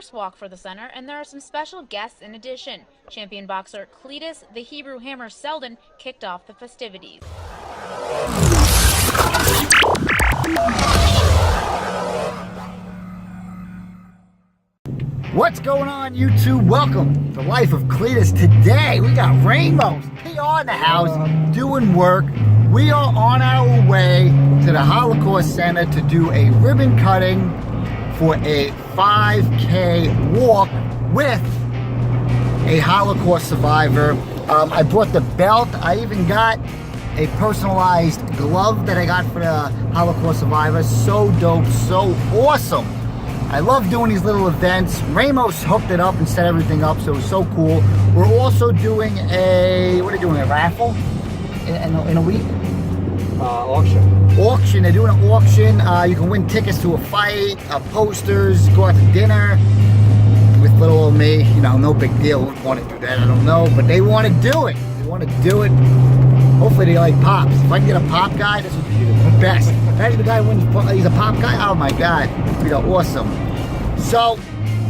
Nurse Walk for the center, and there are some special guests in addition. Champion boxer CLETUS, the Hebrew Hammer Selden, kicked off the festivities. What's going on, YouTube? Welcome to Life of CLETUS. Today we got Rainbows, PR in the house, doing work. We are on our way to the Holocaust Center to do a ribbon cutting for a 5K walk with a Holocaust survivor. I brought the belt. I even got a personalized glove that I got for the Holocaust survivor. So dope, so awesome. I love doing these little events. Ramos hooked it up and set everything up, so it was so cool. We're also doing a, what are they doing, a raffle in a week? Auction. Auction, they're doing an auction. You can win tickets to a fight, posters, go out to dinner with little old me. You know, no big deal, wouldn't want to do that, I don't know, but they want to do it. They want to do it. Hopefully they like pops. If I can get a pop guy, this would be the best. Imagine the guy wins, he's a pop guy, oh my God, it'd be awesome. So,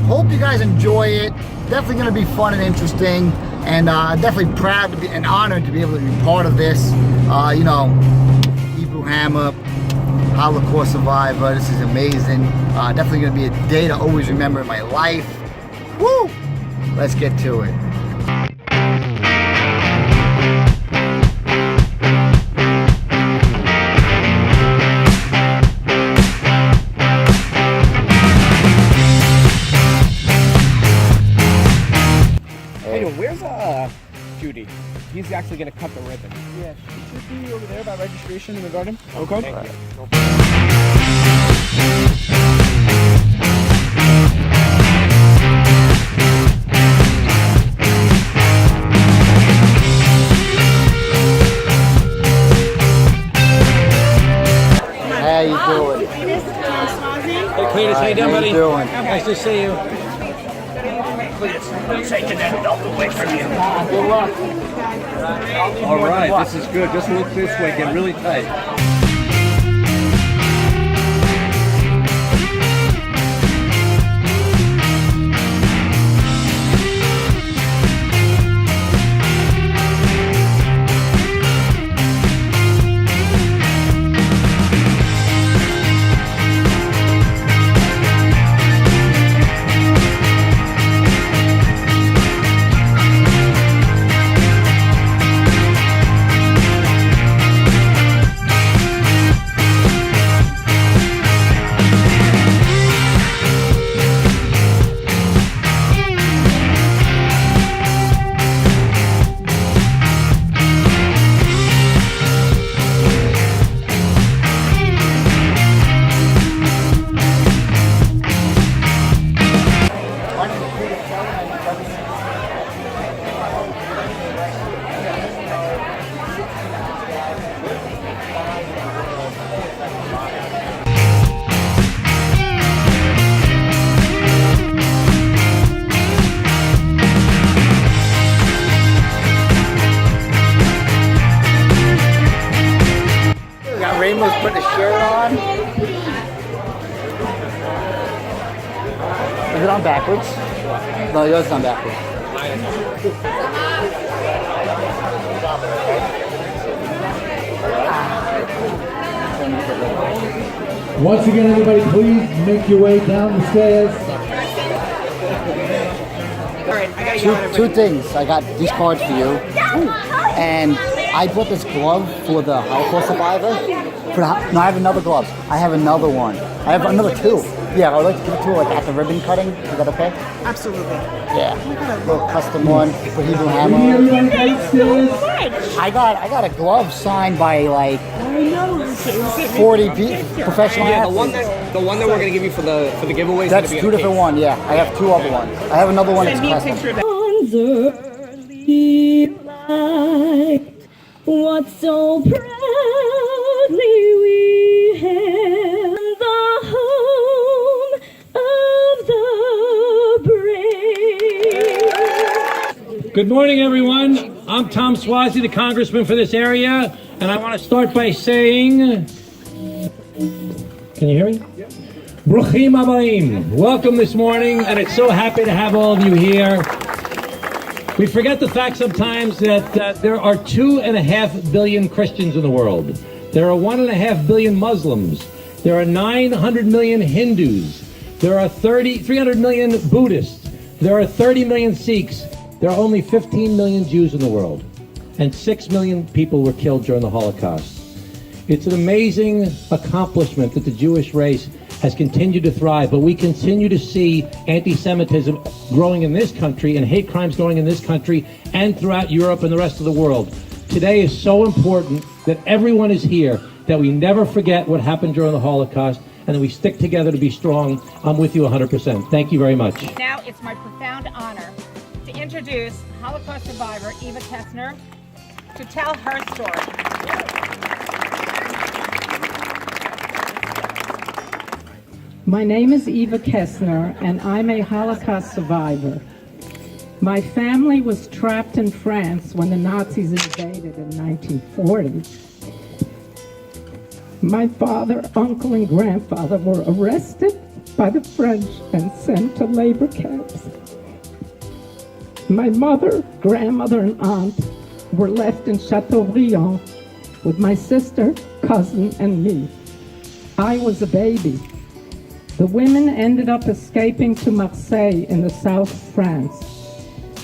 hope you guys enjoy it. Definitely gonna be fun and interesting, and definitely proud to be, and honored to be able to be part of this. You know, Hebrew Hammer, Holocaust survivor, this is amazing. Definitely gonna be a day to always remember in my life. Woo! Let's get to it. Where's Judy? He's actually going to cut the ribbon. Yeah, she should be over there by registration in the garden. Okay. Right. How you doing? Hey, Cletus, how you doing, buddy? How you doing? Nice to see you. Taking that belt away from you. Good luck. All right, this is good. Just look this way. Get really tight. Rainbow's putting a shirt on. Is it on backwards? No, yours is on backwards. Once again, everybody, please make your way down the stairs. Two things. I got these cards for you, and I bought this glove for the Holocaust survivor. No, I have another glove. I have another one. I have another two. Yeah, I'd like to give it to her like at the ribbon cutting. Is that okay? Absolutely. Yeah. A little custom one for Hebrew Hammer. I got a glove signed by like 40 professional athletes. The one that we're going to give you for the giveaway. That's two different ones. Yeah, I have two other ones. I have another one that's custom. What so proudly we hailed the home of the brave. Good morning, everyone. I'm Tom Swazi, the congressman for this area, and I want to start by saying, can you hear me? Bruchim Abayim. Welcome this morning, and it's so happy to have all of you here. We forget the fact sometimes that there are 2.5 billion Christians in the world. There are 1.5 billion Muslims. There are 900 million Hindus. There are 300 million Buddhists. There are 30 million Sikhs. There are only 15 million Jews in the world. And 6 million people were killed during the Holocaust. It's an amazing accomplishment that the Jewish race has continued to thrive, but we continue to see anti-Semitism growing in this country and hate crimes growing in this country and throughout Europe and the rest of the world. Today is so important that everyone is here, that we never forget what happened during the Holocaust, and that we stick together to be strong. I'm with you 100%. Thank you very much. Now it's my profound honor to introduce Holocaust survivor Eva Kessner to tell her story. My name is Eva Kessner, and I'm a Holocaust survivor. My family was trapped in France when the Nazis invaded in 1940. My father, uncle, and grandfather were arrested by the French and sent to labor camps. My mother, grandmother, and aunt were left in Chateaubriand with my sister, cousin, and me. I was a baby. The women ended up escaping to Marseille in the south of France.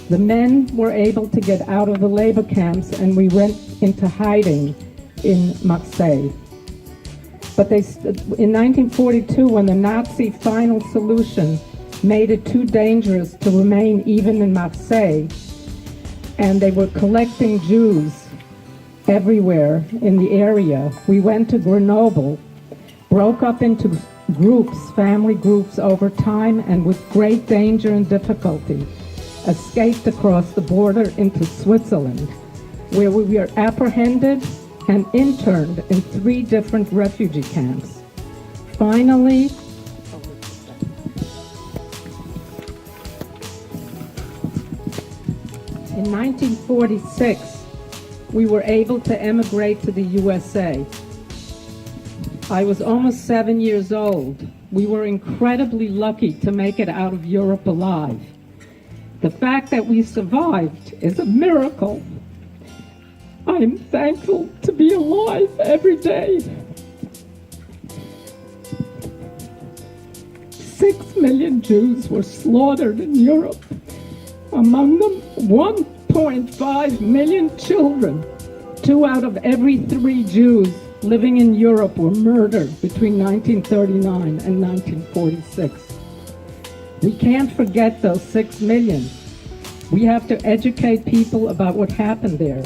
The men were able to get out of the labor camps, and we went into hiding in Marseille. But in 1942, when the Nazi final solution made it too dangerous to remain even in Marseille, and they were collecting Jews everywhere in the area, we went to Grenoble, broke up into groups, family groups over time, and with great danger and difficulty, escaped across the border into Switzerland, where we were apprehended and interned in 3 different refugee camps. Finally, in 1946, we were able to emigrate to the USA. I was almost 7 years old. We were incredibly lucky to make it out of Europe alive. The fact that we survived is a miracle. I'm thankful to be alive every day. 6 million Jews were slaughtered in Europe. Among them, 1.5 million children. 2 out of every 3 Jews living in Europe were murdered between 1939 and 1946. We can't forget those 6 million. We have to educate people about what happened there.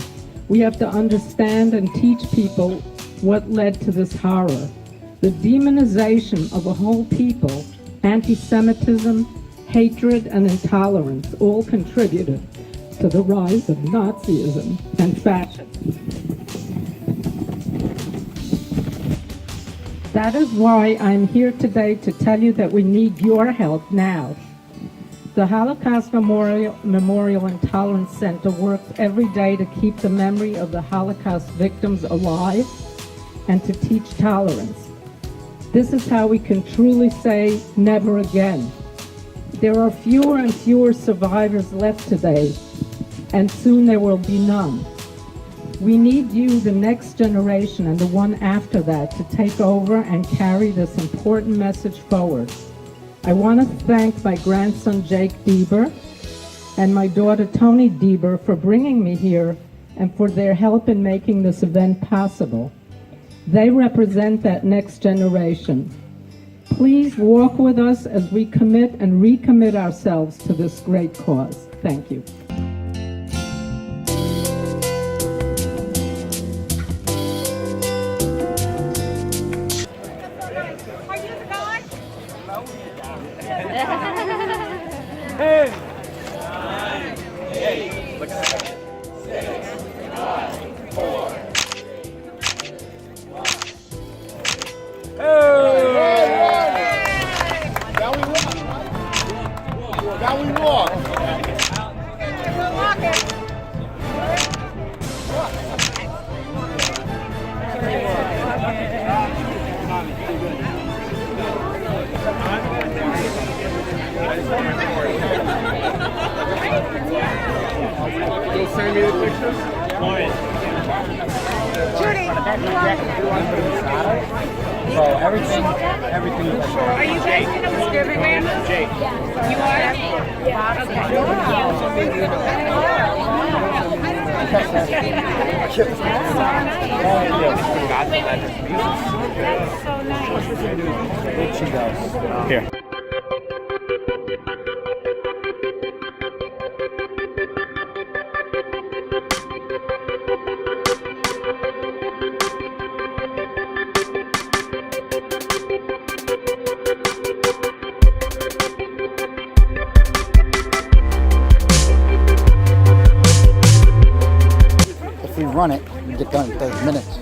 We have to understand and teach people what led to this horror. The demonization of a whole people, anti-Semitism, hatred, and intolerance all contributed to the rise of Nazism and fascism. That is why I'm here today to tell you that we need your help now. The Holocaust Memorial and Tolerance Center works every day to keep the memory of the Holocaust victims alive and to teach tolerance. This is how we can truly say never again. There are fewer and fewer survivors left today, and soon there will be none. We need you, the next generation, and the one after that, to take over and carry this important message forward. I want to thank my grandson, Jake Dieber, and my daughter, Tony Dieber, for bringing me here and for their help in making this event possible. They represent that next generation. Please walk with us as we commit and recommit ourselves to this great cause. Thank you. You'll send me the pictures? Judy, So everything. are you guys going to Disneyland? Jake. You are? Yeah. That's so nice. Here. If we run it, we get done in 30 minutes.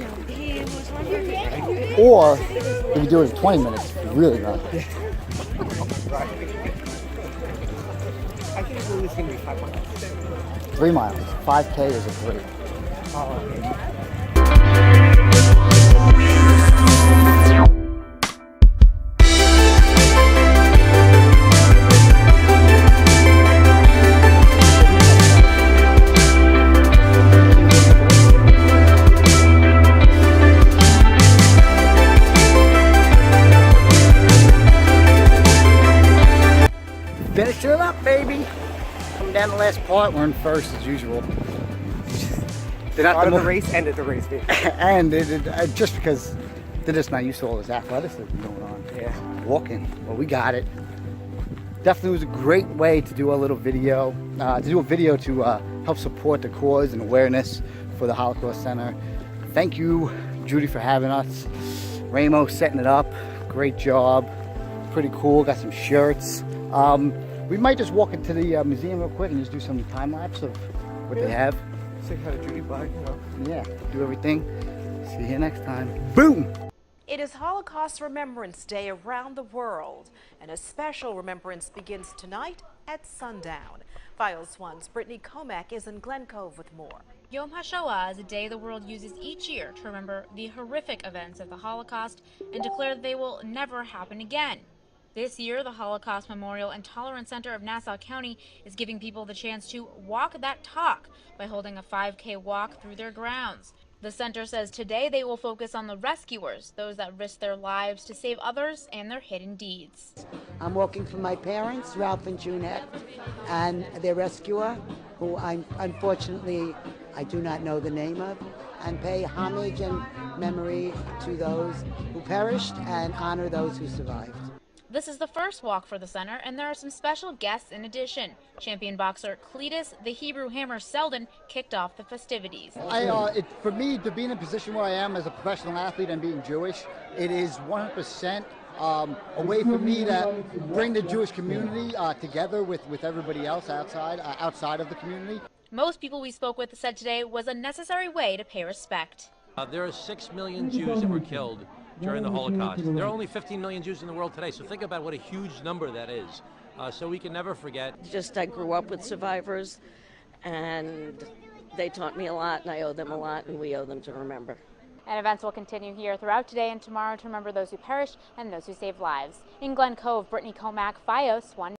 Or if we do it in 20 minutes, we really run. I think it's going to be 5 miles. 3 miles. 5K is a 3. Finishing it up, baby. Coming down the last part, we're in first as usual. Started the race, ended the race, baby. And just because they're just not used to all this athleticism going on. Yeah. Walking, well, we got it. Definitely was a great way to do a little video, to help support the cause and awareness for the Holocaust Center. Thank you, Judy, for having us. Ramo setting it up, great job. Pretty cool, got some shirts. We might just walk into the museum real quick and just do some time lapse of what they have. Say hi to Judy, bye. Yeah, do everything. See you next time. Boom! It is Holocaust Remembrance Day around the world, and a special remembrance begins tonight at sundown. Files 1's Brittany Comack is in Glen Cove with more. Yom HaShoah is a day the world uses each year to remember the horrific events of the Holocaust and declare that they will never happen again. This year, the Holocaust Memorial and Tolerance Center of Nassau County is giving people the chance to walk that talk by holding a 5K walk through their grounds. The center says today they will focus on the rescuers, those that risk their lives to save others and their hidden deeds. I'm walking for my parents, Ralph and Junette, and their rescuer, who unfortunately I do not know the name of, and pay homage and memory to those who perished and honor those who survived. This is the first walk for the center, and there are some special guests in addition. Champion boxer CLETUS, the Hebrew Hammer Selden, kicked off the festivities. For me, to be in a position where I am as a professional athlete and being Jewish, it is 100% a way for me to bring the Jewish community together with everybody else outside of the community. Most people we spoke with said today was a necessary way to pay respect. There are 6 million Jews that were killed during the Holocaust. There are only 15 million Jews in the world today, so think about what a huge number that is. So we can never forget. I grew up with survivors, and they taught me a lot, and I owe them a lot, and we owe them to remember. And events will continue here throughout today and tomorrow to remember those who perished and those who saved lives. In Glen Cove, Brittany Comack, FiOS 1.